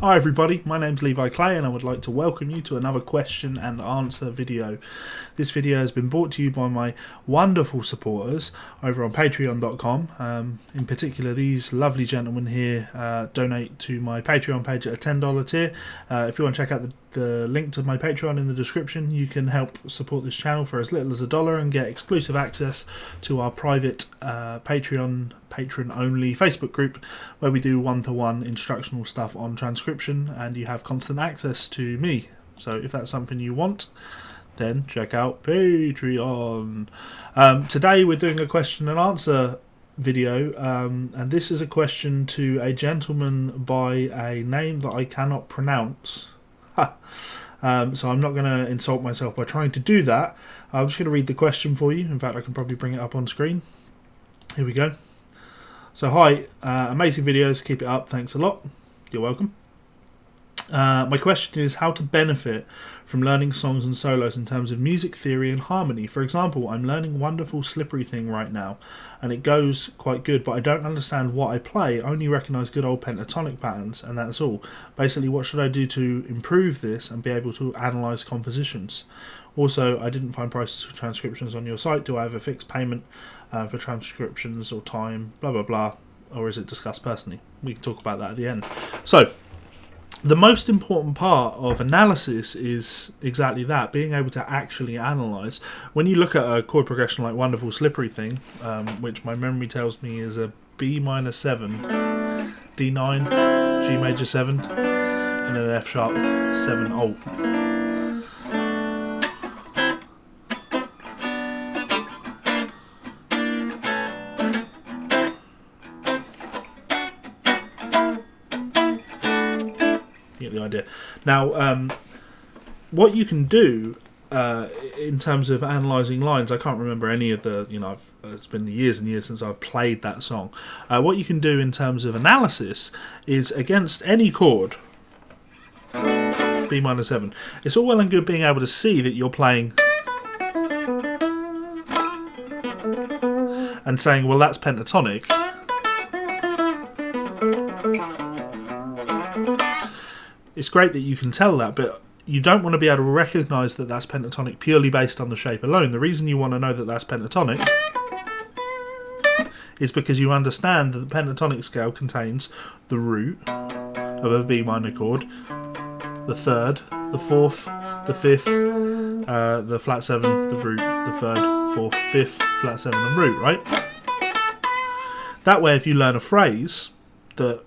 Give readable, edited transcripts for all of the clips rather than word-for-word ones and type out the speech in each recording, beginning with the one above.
Hi everybody, my name's Levi Clay and I would like to welcome you to another question and answer video. This video has been brought to you by my wonderful supporters over on patreon.com. In particular, these lovely gentlemen here donate to my Patreon page at a $10 tier. If you want to check out the link to my Patreon in the description, you can help support this channel for as little as $1 and get exclusive access to our private patron only Facebook group where we do one-to-one instructional stuff on transcription, and you have constant access to me. So if that's something you want, then check out Patreon. Today we're doing a question and answer video, and this is a question to a gentleman by a name that I cannot pronounce. So I'm not going to insult myself by trying to do that. I'm just going to read the question for you. In fact, I can probably bring it up on screen. Here we go. So hi, amazing videos, keep it up, thanks a lot, you're welcome. My question is how to benefit from learning songs and solos in terms of music theory and harmony. For example, I'm learning Wonderful Slippery Thing right now, and it goes quite good, but I don't understand what I play, I only recognise good old pentatonic patterns, and that's all. Basically, what should I do to improve this and be able to analyse compositions? Also, I didn't find prices for transcriptions on your site. Do I have a fixed payment for transcriptions or time, blah blah blah, or is it discussed personally? We can talk about that at the end. So, the most important part of analysis is exactly that, being able to actually analyse. When you look at a chord progression like Wonderful Slippery Thing, which my memory tells me is a B minor 7, D9, G major 7, and then an F sharp 7 alt. You get the idea. Now, what you can do in terms of analysing lines, I can't remember any of the, it's been years and years since I've played that song. What you can do in terms of analysis is against any chord, B minor 7, it's all well and good being able to see that you're playing and saying, well, that's pentatonic. It's great that you can tell that, but you don't want to be able to recognise that that's pentatonic purely based on the shape alone. The reason you want to know that that's pentatonic is because you understand that the pentatonic scale contains the root of a B minor chord, the third, the fourth, the fifth, the flat 7, the root, the third, fourth, fifth, flat 7 and root, right? That way, if you learn a phrase that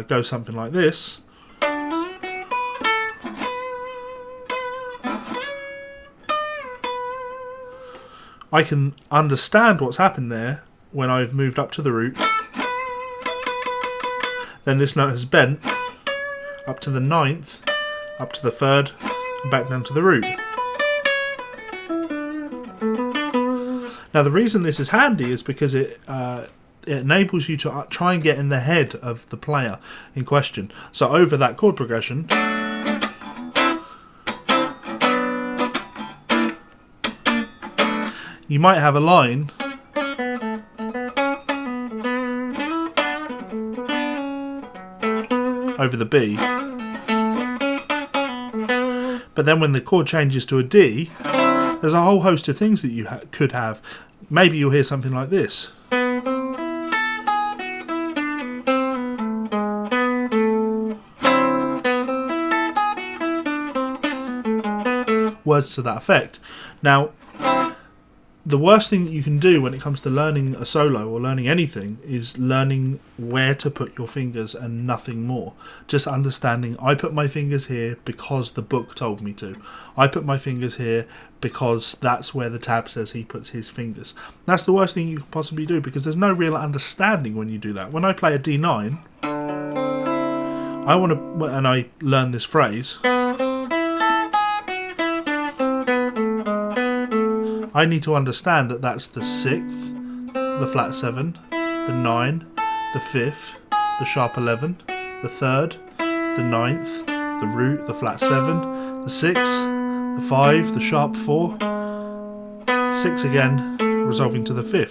goes something like this, I can understand what's happened there when I've moved up to the root. Then this note has bent up to the 9th, up to the 3rd, and back down to the root. Now the reason this is handy is because it enables you to try and get in the head of the player in question. So over that chord progression, you might have a line over the B, but then when the chord changes to a D, there's a whole host of things that you could have. Maybe you'll hear something like this. Words to that effect. Now, the worst thing that you can do when it comes to learning a solo or learning anything is learning where to put your fingers and nothing more. Just understanding, I put my fingers here because the book told me to. I put my fingers here because that's where the tab says he puts his fingers. That's the worst thing you could possibly do, because there's no real understanding when you do that. When I play a D9, and I learn this phrase, I need to understand that that's the 6th, the flat 7, the 9, the 5th, the sharp 11, the 3rd, the 9th, the root, the flat 7, the 6, the 5, the sharp 4, 6 again, resolving to the 5th.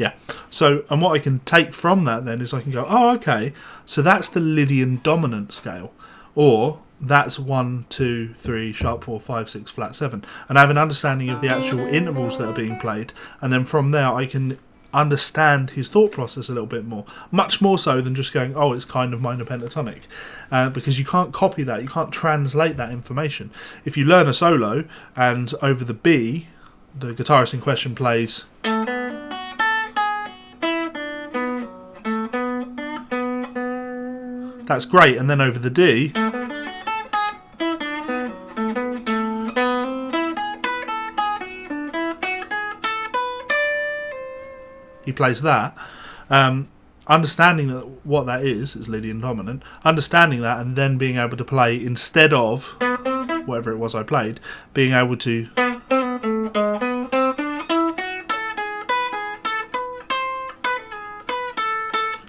Yeah. So, and what I can take from that then is I can go, oh, okay, so that's the Lydian dominant scale, or that's 1, 2, 3, sharp 4, 5, 6, flat 7, and I have an understanding of the actual intervals that are being played, and then from there I can understand his thought process a little bit more, much more so than just going, oh, it's kind of minor pentatonic, because you can't copy that, you can't translate that information. If you learn a solo and over the B, the guitarist in question plays that's great, and then over the D he plays that. Understanding that what that is Lydian dominant, understanding that, and then being able to play instead of whatever it was I played, being able to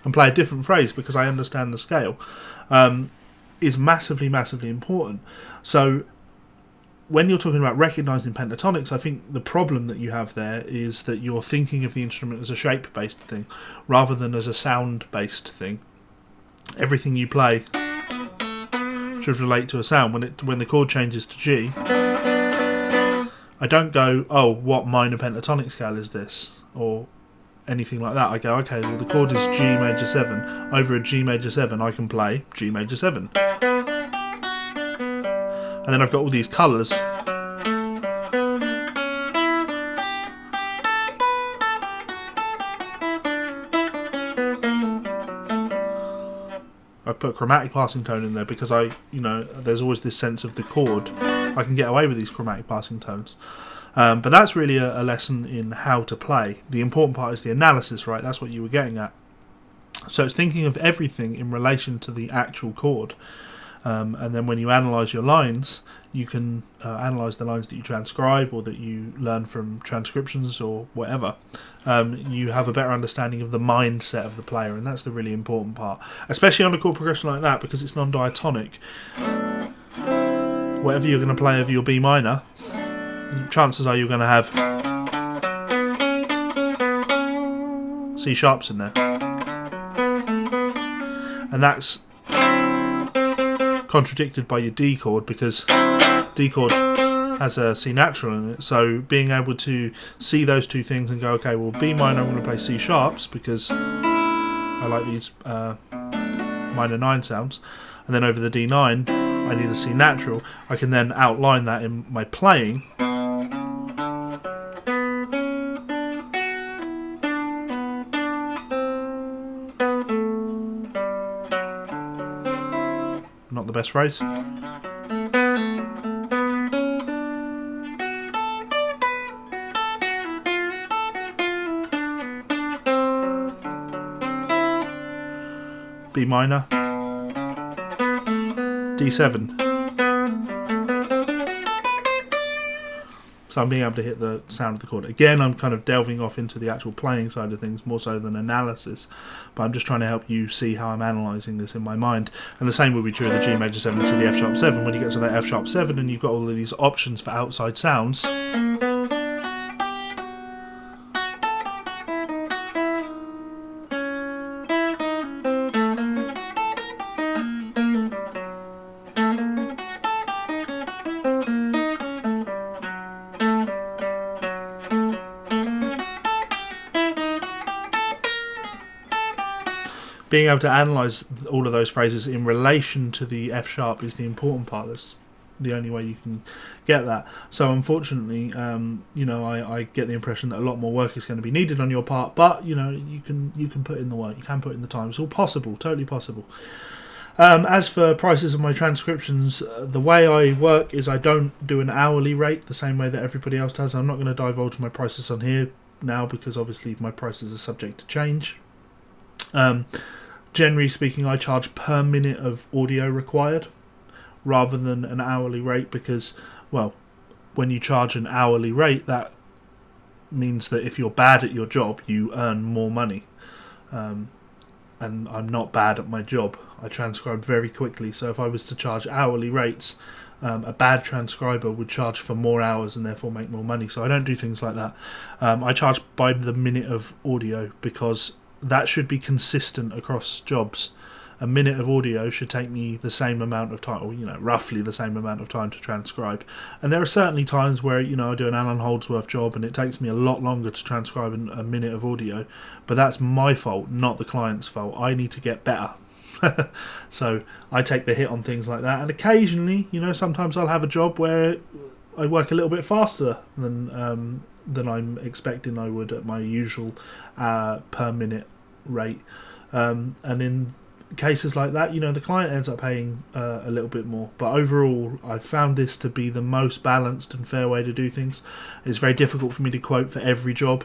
and play a different phrase because I understand the scale, is massively, massively important. So when you're talking about recognising pentatonics, I think the problem that you have there is that you're thinking of the instrument as a shape-based thing rather than as a sound-based thing. Everything you play should relate to a sound. When the chord changes to G, I don't go, oh, what minor pentatonic scale is this? Or anything like that. I go, okay, well, the chord is G major 7. Over a G major 7, I can play G major 7. And then I've got all these colours. I put chromatic passing tone in there because there's always this sense of the chord. I can get away with these chromatic passing tones. But that's really a lesson in how to play. The important part is the analysis, right? That's what you were getting at. So it's thinking of everything in relation to the actual chord. And then when you analyse your lines, you can analyse the lines that you transcribe or that you learn from transcriptions or whatever. You have a better understanding of the mindset of the player, and that's the really important part, especially on a chord progression like that, because it's non-diatonic. Whatever you're going to play over your B minor, chances are you're going to have C sharps in there, and that's contradicted by your D chord because D chord has a C natural in it. So being able to see those two things and go, okay, well, B minor I'm going to play C sharps because I like these minor 9 sounds, and then over the D9 I need a C natural. I can then outline that in my playing. Not the best phrase. B minor, D7. So I'm being able to hit the sound of the chord. Again, I'm kind of delving off into the actual playing side of things more so than analysis, but I'm just trying to help you see how I'm analysing this in my mind. And the same will be true of the G major 7 to the F sharp 7. When you get to that F sharp 7 and you've got all of these options for outside sounds, being able to analyse all of those phrases in relation to the F sharp is the important part. That's the only way you can get that. So unfortunately, I get the impression that a lot more work is going to be needed on your part, but you can put in the work, you can put in the time. It's all possible, totally possible. As for prices of my transcriptions, the way I work is I don't do an hourly rate the same way that everybody else does. I'm not going to divulge my prices on here now because obviously my prices are subject to change. Generally speaking, I charge per minute of audio required rather than an hourly rate because, well, when you charge an hourly rate, that means that if you're bad at your job, you earn more money. And I'm not bad at my job. I transcribe very quickly, so if I was to charge hourly rates, a bad transcriber would charge for more hours and therefore make more money. So I don't do things like that. I charge by the minute of audio because that should be consistent across jobs. A minute of audio should take me the same amount of time, or roughly the same amount of time to transcribe. And there are certainly times where I do an Alan Holdsworth job and it takes me a lot longer to transcribe a minute of audio, but that's my fault, not the client's fault. I need to get better. So I take the hit on things like that. And occasionally, sometimes I'll have a job where I work a little bit faster than I'm expecting I would at my usual per minute rate. And in cases like that, the client ends up paying a little bit more. But overall, I've found this to be the most balanced and fair way to do things. It's very difficult for me to quote for every job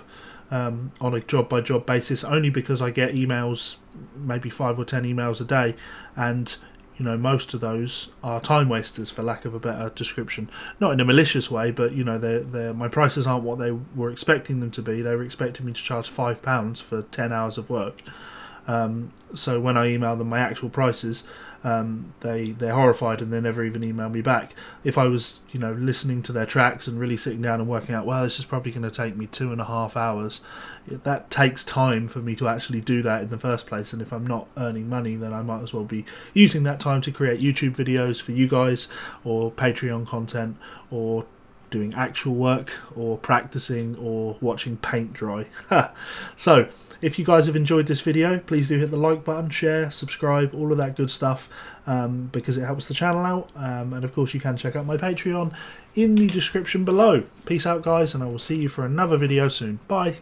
on a job-by-job basis, only because I get emails, maybe 5 or 10 emails a day, and most of those are time wasters, for lack of a better description. Not in a malicious way, but my prices aren't what they were expecting them to be. They were expecting me to charge £5 for 10 hours of work. So when I email them my actual prices, they're horrified and they never even email me back. If I was listening to their tracks and really sitting down and working out, well, this is probably going to take me 2.5 hours, that takes time for me to actually do that in the first place. And if I'm not earning money, then I might as well be using that time to create YouTube videos for you guys, or Patreon content, or doing actual work, or practicing, or watching paint dry. So if you guys have enjoyed this video, please do hit the like button, share, subscribe, all of that good stuff, because it helps the channel out. And of course you can check out my Patreon in the description below. Peace out guys, and I will see you for another video soon. Bye.